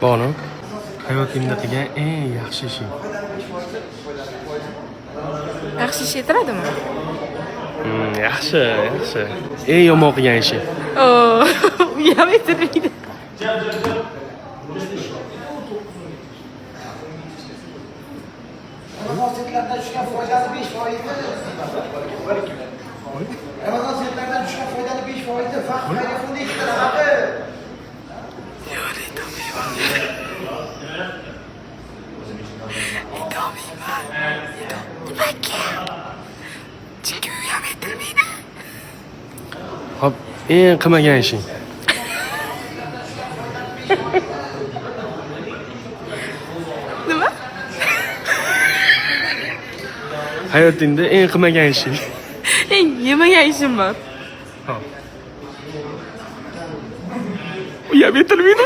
Bonu hayotingda qilgan eng yaxshi ishing. Yaxshi ish aytiladimi? Yaxshi. Eng yomon qilgan ishing. Uyam aytilmaydi. Ramazon setlaridan tushgan foydali 5%. Ramazon setlaridan tushgan foydali 5%. Vaqt xayriya fondi ishtiraki. Hop, eng qilmagan ishing. Nima? Hayotingda eng qilmagan ishing. Eng yemagan ishim bor. Uyam aytilmaydi.